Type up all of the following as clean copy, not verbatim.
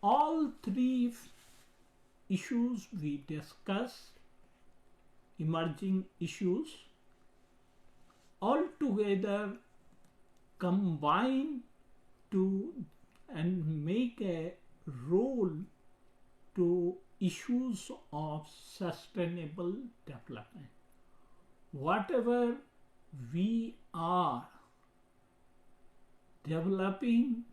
all three issues we discussed, emerging issues, all together combine to and make a role to issues of sustainable development. Whatever we are developing,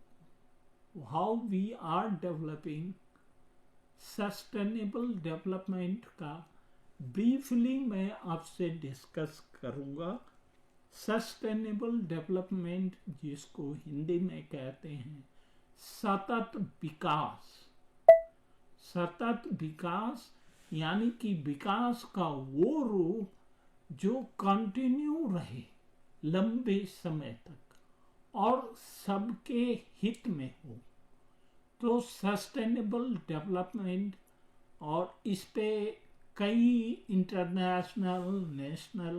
how we are developing sustainable development का briefly मैं आपसे discuss करूंगा। Sustainable development जिसको हिंदी में कहते हैं सतत विकास। सतत विकास यानी कि विकास का वो रूप जो कंटिन्यू रहे लंबे समय तक और सबके हित में हो। तो सस्टेनेबल डेवलपमेंट और इस पे कई इंटरनेशनल नेशनल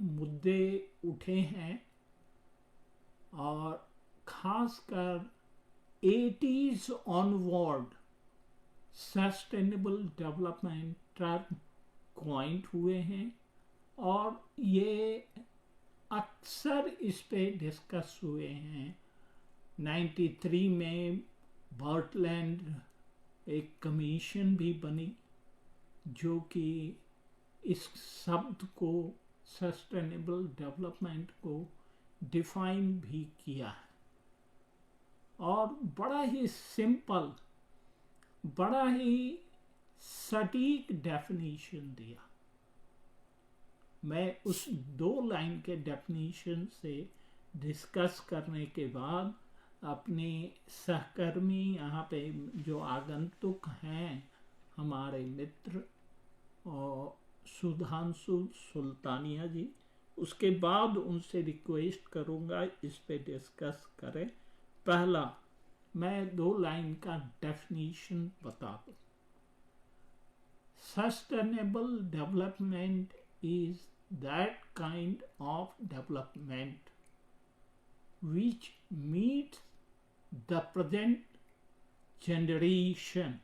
मुद्दे उठे हैं और खासकर 80s onward sustainable development term coined हुए हैं और ये अक्सर इस पे डिस्कस हुए हैं। 93 में बर्टलैंड एक कमीशन भी बनी जो कि इस शब्द को सस्टेनेबल डेवलपमेंट को डिफाइन भी किया है और बड़ा ही सिंपल, बड़ा ही सटीक डेफिनेशन दिया। मैं उस 2 लाइन के डेफिनेशन से डिस्कस करने के बाद अपने सहकर्मी यहाँ पे जो आगंतुक हैं हमारे मित्र और सुधांशु सुल्तानिया जी, उसके बाद उनसे रिक्वेस्ट करूँगा इस पे डिस्कस करें। पहला मैं 2 लाइन का डेफिनेशन बता दूँ। Sustainable development is that kind of development which meets the present generation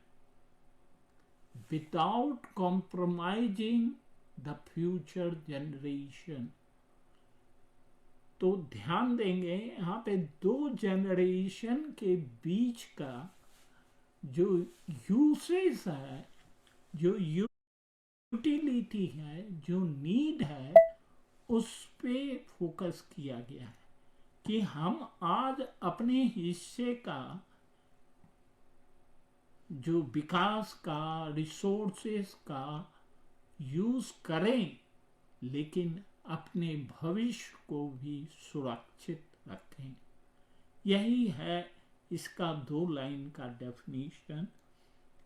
without compromising the future generation। तो ध्यान देंगे यहाँ पे 2 जनरेशन के बीच का जो यूसेज है, जो यूटिलिटी है, जो नीड है, उस पे फोकस किया गया है कि हम आज अपने हिस्से का जो विकास का रिसोर्सेस का यूज करें लेकिन अपने भविष्य को भी सुरक्षित रखें। यही है इसका 2 लाइन का डेफिनेशन।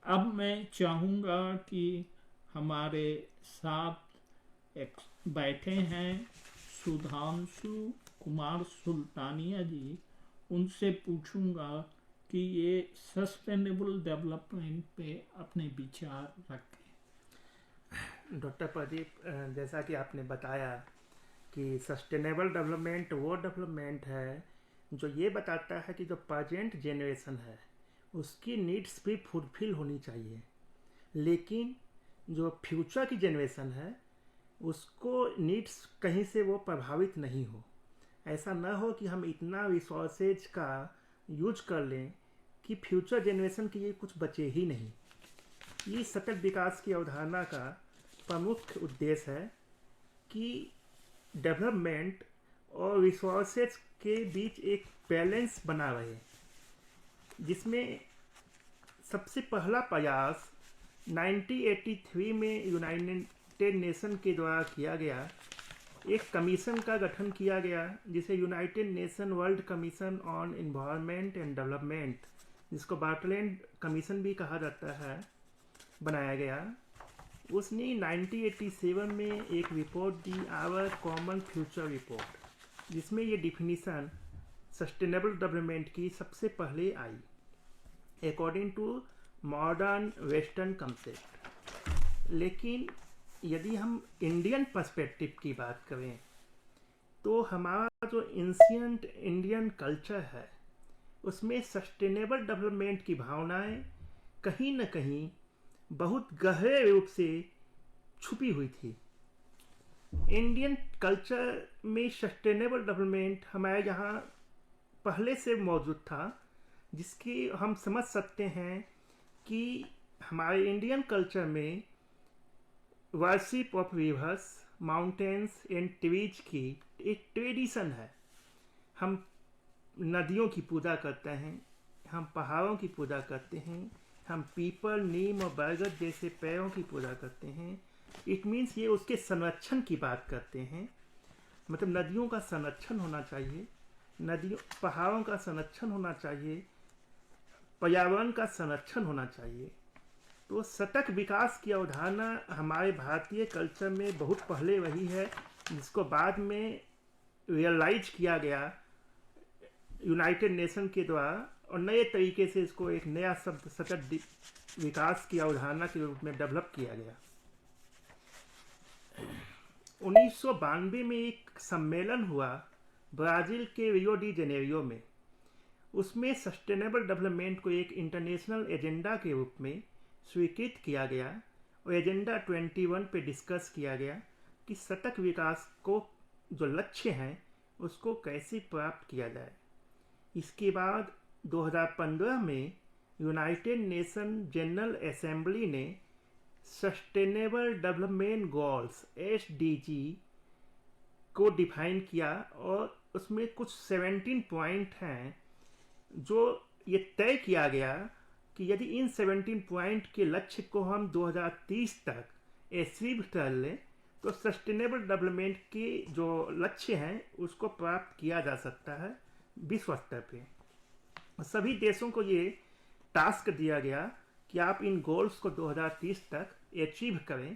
अब मैं चाहूँगा कि हमारे साथ बैठे हैं सुधांशु कुमार सुल्तानिया जी, उनसे पूछूंगा कि ये सस्टेनेबल डेवलपमेंट पे अपने विचार रखें। डॉक्टर प्रदीप, जैसा कि आपने बताया कि सस्टेनेबल डेवलपमेंट वो डेवलपमेंट है जो ये बताता है कि जो प्रेजेंट जनरेशन है उसकी नीड्स भी फुलफिल होनी चाहिए, लेकिन जो फ्यूचर की जनरेशन है उसको नीड्स कहीं से वो प्रभावित नहीं हो। ऐसा ना हो कि हम इतना रिसोर्सेज का यूज कर लें कि फ्यूचर जनरेशन के लिए कुछ बचे ही नहीं। ये सतत विकास की अवधारणा का प्रमुख उद्देश्य है कि डेवलपमेंट और रिसोर्सेज के बीच एक बैलेंस बना रहे, जिसमें सबसे पहला प्रयास 1983 में यूनाइटेड नेशन के द्वारा किया गया। एक कमीशन का गठन किया गया जिसे United nation world commission on environment and development, जिसको बार्टलैंड कमीशन भी कहा जाता है, बनाया गया। उसने 1987 में एक रिपोर्ट दी, आवर कॉमन फ्यूचर रिपोर्ट, जिसमें ये डिफिनीसन सस्टेनेबल डेवलपमेंट की सबसे पहले आई according to modern western concept. लेकिन यदि हम इंडियन पर्सपेक्टिव की बात करें तो हमारा जो एंशिएंट इंडियन कल्चर है उसमें सस्टेनेबल डेवलपमेंट की भावनाएं कहीं न कहीं बहुत गहरे रूप से छुपी हुई थी। इंडियन कल्चर में सस्टेनेबल डेवलपमेंट हमारे यहाँ पहले से मौजूद था, जिसकी हम समझ सकते हैं कि हमारे इंडियन कल्चर में worship of reverse, mountains and trees की एक ट्रेडिशन है। हम नदियों की पूजा करते हैं, हम पहाड़ों की पूजा करते हैं, हम पीपल, नीम और बरगद जैसे पेड़ों की पूजा करते हैं। इट मीन्स ये उसके संरक्षण की बात करते हैं, मतलब नदियों का संरक्षण होना चाहिए, नदियों पहाड़ों का संरक्षण होना चाहिए, पर्यावरण का संरक्षण होना चाहिए। तो सतत विकास की अवधारणा हमारे भारतीय कल्चर में बहुत पहले रही है, जिसको बाद में रियलाइज किया गया यूनाइटेड नेशन के द्वारा, और नए तरीके से इसको एक नया शब्द सतत विकास की अवधारणा के रूप में डेवलप किया गया। 1992 में एक सम्मेलन हुआ ब्राज़ील के रियो डी जेनेरियो में। उसमें सस्टेनेबल डेवलपमेंट को एक इंटरनेशनल एजेंडा के रूप में स्वीकृत किया गया और एजेंडा 21 पे डिस्कस किया गया कि सतत विकास को जो लक्ष्य हैं उसको कैसे प्राप्त किया जाए। इसके बाद 2015 में यूनाइटेड नेशन जनरल असेंबली ने सस्टेनेबल डेवलपमेंट गोल्स (SDG) को डिफाइन किया और उसमें कुछ 17 पॉइंट हैं जो ये तय किया गया कि यदि इन 17 पॉइंट के लक्ष्य को हम 2030 तक अचीव कर लें तो सस्टेनेबल डेवलपमेंट के जो लक्ष्य हैं उसको प्राप्त किया जा सकता है विश्व स्तर पे। सभी देशों को ये टास्क दिया गया कि आप इन गोल्स को 2030 तक अचीव करें,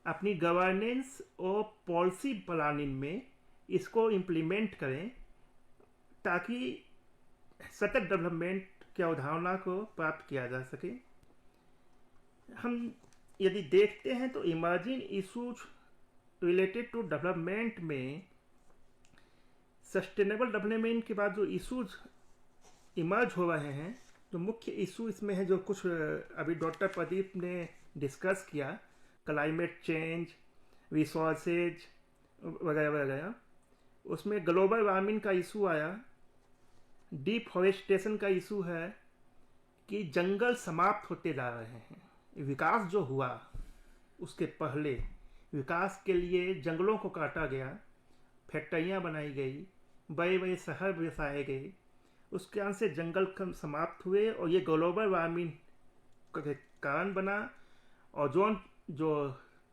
अपनी गवर्नेंस और पॉलिसी प्लानिंग में इसको इम्प्लीमेंट करें ताकि सतत डेवलपमेंट की अवधारणा को प्राप्त किया जा सके। हम यदि देखते हैं तो emerging issues related to development में सस्टेनेबल डेवलपमेंट के बाद जो इशूज इमर्ज हो रहे हैं, जो मुख्य इशू इसमें है, जो कुछ अभी डॉक्टर प्रदीप ने डिस्कस किया, क्लाइमेट चेंज, रिसोर्सेज वगैरह वगैरह, उसमें ग्लोबल वार्मिंग का इशू आया, डिफॉरेस्टेशन का इशू है कि जंगल समाप्त होते जा रहे हैं। विकास जो हुआ उसके पहले विकास के लिए जंगलों को काटा गया, फैक्ट्रियाँ बनाई गई, बड़े बड़े शहर बसाए गए, उसके कारण से जंगल समाप्त हुए और ये ग्लोबल वार्मिंग का कारण बना। और जो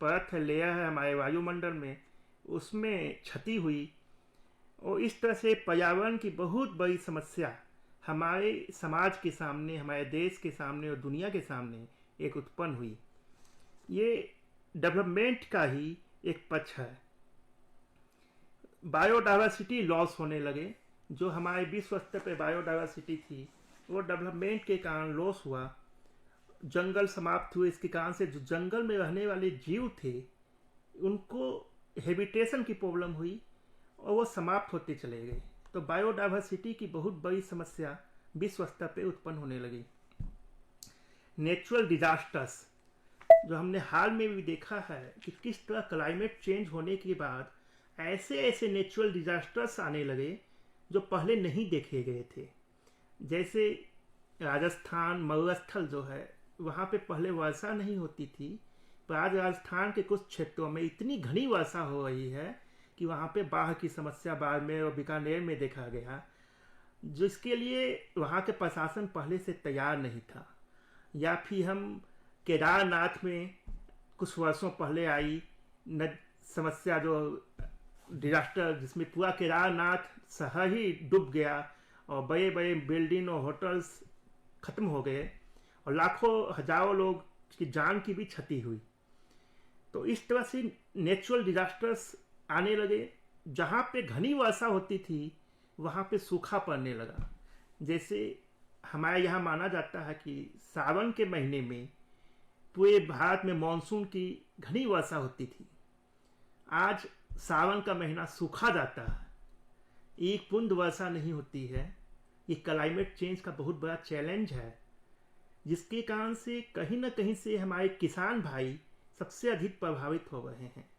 परत है, लेयर है हमारे वायुमंडल में, उसमें क्षति हुई और इस तरह से पर्यावरण की बहुत बड़ी समस्या हमारे समाज के सामने, हमारे देश के सामने और दुनिया के सामने एक उत्पन्न हुई। ये डेवलपमेंट का ही एक पक्ष है। बायोडाइवर्सिटी लॉस होने लगे, जो हमारे विश्व स्तर पर बायोडाइवर्सिटी थी वो डेवलपमेंट के कारण लॉस हुआ। जंगल समाप्त हुए, इसके कारण से जो जंगल में रहने वाले जीव थे उनको हैबिटेशन की प्रॉब्लम हुई और वो समाप्त होते चले गए। तो बायोडाइवर्सिटी की बहुत बड़ी समस्या विश्व स्तर पे उत्पन्न होने लगी। नेचुरल डिजास्टर्स, जो हमने हाल में भी देखा है कि किस तरह क्लाइमेट चेंज होने के बाद ऐसे ऐसे नेचुरल डिजास्टर्स आने लगे जो पहले नहीं देखे गए थे। जैसे राजस्थान मरुस्थल जो है, वहाँ पे पहले वर्षा नहीं होती थी, पर आज राजस्थान के कुछ क्षेत्रों में इतनी घनी वर्षा हो रही है कि वहाँ पे बाढ़ की समस्या बाड़मेर और बीकानेर में देखा गया, जिसके लिए वहाँ के प्रशासन पहले से तैयार नहीं था। या फिर हम केदारनाथ में कुछ वर्षों पहले आई समस्या, जो डिजास्टर, जिसमें पूरा केदारनाथ शहर ही डूब गया और बड़े बड़े बिल्डिंग और होटल्स खत्म हो गए और लाखों हजारों लोग की जान की भी क्षति हुई। तो इस तरह से नेचुरल डिजास्टर्स आने लगे। जहाँ पे घनी वर्षा होती थी वहाँ पे सूखा पड़ने लगा। जैसे हमारे यहाँ माना जाता है कि सावन के महीने में पूरे भारत में मानसून की घनी वर्षा होती थी। आज सावन का महीना सूखा जाता है, एक बूंद वर्षा नहीं होती है, ये क्लाइमेट चेंज का बहुत बड़ा चैलेंज है, जिसके कारण से कहीं ना कहीं से हमारे किसान भाई सबसे अधिक प्रभावित हो रहे हैं।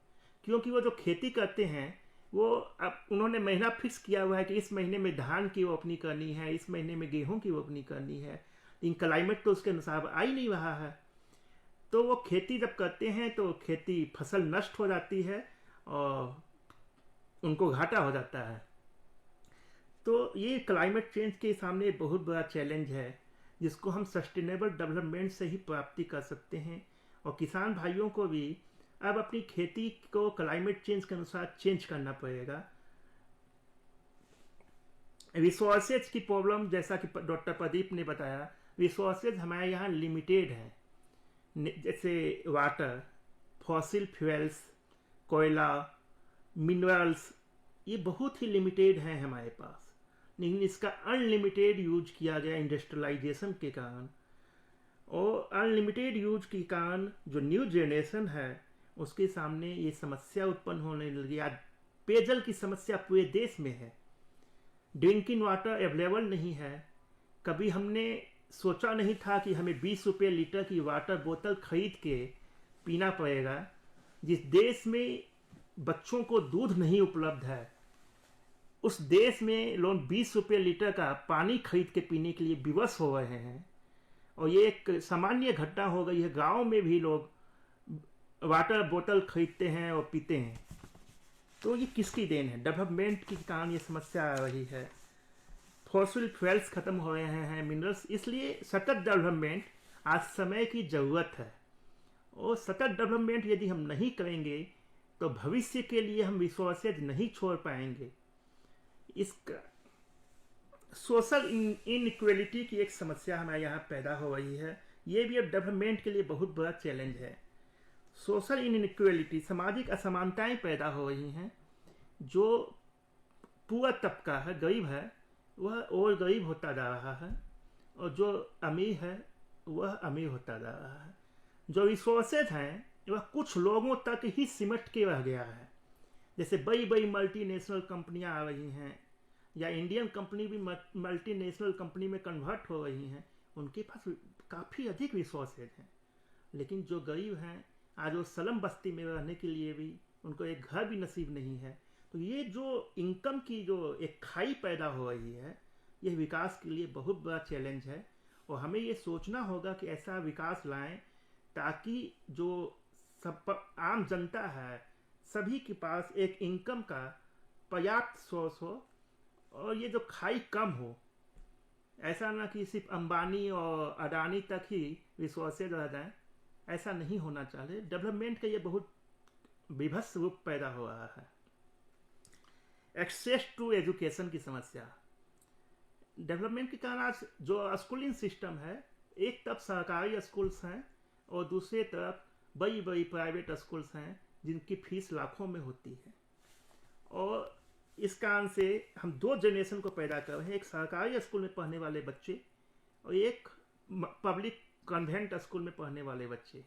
क्योंकि वो जो खेती करते हैं वो अब उन्होंने महीना फिक्स किया हुआ है कि इस महीने में धान की रोपनी करनी है, इस महीने में गेहूं की रोपनी करनी है, लेकिन क्लाइमेट तो उसके अनुसार आ ही नहीं रहा है। तो वो खेती जब करते हैं तो खेती फसल नष्ट हो जाती है और उनको घाटा हो जाता है। तो ये क्लाइमेट चेंज के सामने बहुत बड़ा चैलेंज है, जिसको हम सस्टेनेबल डेवलपमेंट से ही प्राप्ति कर सकते हैं। और किसान भाइयों को भी अब अपनी खेती को क्लाइमेट चेंज के अनुसार चेंज करना पड़ेगा। रिसोर्सेज की प्रॉब्लम, जैसा कि डॉक्टर प्रदीप ने बताया, रिसोर्सेज हमारे यहाँ लिमिटेड हैं। जैसे वाटर, फॉसिल फ्यूल्स, कोयला, मिनरल्स, ये बहुत ही लिमिटेड हैं हमारे पास। लेकिन इसका अनलिमिटेड यूज किया गया इंडस्ट्रियलाइजेशन के कारण, और अनलिमिटेड यूज के कारण जो न्यू जनरेशन है उसके सामने ये समस्या उत्पन्न होने लगी। आज पेयजल की समस्या पूरे देश में है, ड्रिंकिंग वाटर अवेलेबल नहीं है। कभी हमने सोचा नहीं था कि हमें 20 रुपये लीटर की वाटर बोतल खरीद के पीना पड़ेगा। जिस देश में बच्चों को दूध नहीं उपलब्ध है, उस देश में लोग 20 रुपये लीटर का पानी खरीद के पीने के लिए विवश हो रहे हैं। और ये एक सामान्य घटना हो गई है, गांव में भी लोग वाटर बोतल खरीदते हैं और पीते हैं। तो ये किसकी देन है? डेवलपमेंट के कारण ये समस्या आ रही है। फॉसिल फ्यूल्स खत्म हो रहे हैं, मिनरल्स, इसलिए सतत डेवलपमेंट आज समय की जरूरत है। और सतत डेवलपमेंट यदि हम नहीं करेंगे तो भविष्य के लिए हम रिसोर्सेज नहीं छोड़ पाएंगे। इसका सोशल इनइक्वलिटी की एक समस्या हमारे यहाँ पैदा हो रही है। ये भी अब डेवलपमेंट के लिए बहुत बड़ा चैलेंज है। सोशल इनइक्वलिटी, सामाजिक असमानताएं पैदा हो रही हैं। जो पूरा तबका है, गरीब है, वह और गरीब होता जा रहा है, और जो अमीर है वह अमीर होता जा रहा है। जो रिसोर्सेज हैं वह कुछ लोगों तक ही सिमट के रह गया है। जैसे बड़ी बड़ी मल्टीनेशनल कंपनियां आ रही हैं, या इंडियन कंपनी भी मल्टीनेशनल कंपनी में कन्वर्ट हो रही हैं, उनके पास काफ़ी अधिक रिसोर्सेज हैं। लेकिन जो गरीब हैं, आज वो स्लम बस्ती में रहने के लिए भी उनको एक घर भी नसीब नहीं है। तो ये जो इनकम की जो एक खाई पैदा हो रही है, यह विकास के लिए बहुत बड़ा चैलेंज है। और हमें ये सोचना होगा कि ऐसा विकास लाएं ताकि जो सब आम जनता है, सभी के पास एक इनकम का पर्याप्त सोर्स हो, और ये जो खाई कम हो। ऐसा ना कि सिर्फ अंबानी और अडानी तक ही रिसोर्सेज रह जाएं, ऐसा नहीं होना चाहिए। डेवलपमेंट का ये बहुत विभत्स रूप पैदा हो रहा है। एक्सेस टू एजुकेशन की समस्या, डेवलपमेंट के कारण आज जो स्कूलिंग सिस्टम है, एक तरफ सरकारी स्कूल्स हैं और दूसरी तरफ बड़ी बड़ी प्राइवेट स्कूल्स हैं जिनकी फीस लाखों में होती है। और इस कारण से हम दो जनरेशन को पैदा कर रहे हैं, एक सरकारी स्कूल में पढ़ने वाले बच्चे और एक पब्लिक कन्वेंट स्कूल में पढ़ने वाले बच्चे।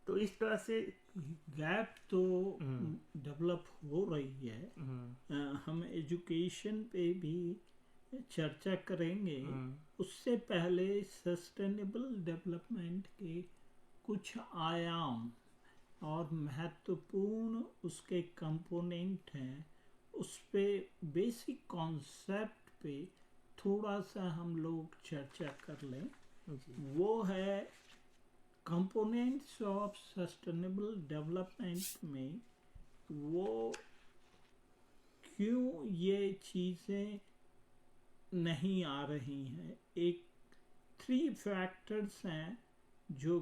तो इस तरह से गैप तो डेवलप हो रही है। हम एजुकेशन पे भी चर्चा करेंगे। उससे पहले सस्टेनेबल डेवलपमेंट के कुछ आयाम और महत्वपूर्ण उसके कंपोनेंट हैं, उस पे बेसिक कॉन्सेप्ट पे थोड़ा सा हम लोग चर्चा कर लें। वो है कंपोनेंट्स ऑफ सस्टेनेबल डेवलपमेंट में वो क्यों ये चीज़ें नहीं आ रही हैं। एक 3 फैक्टर्स हैं जो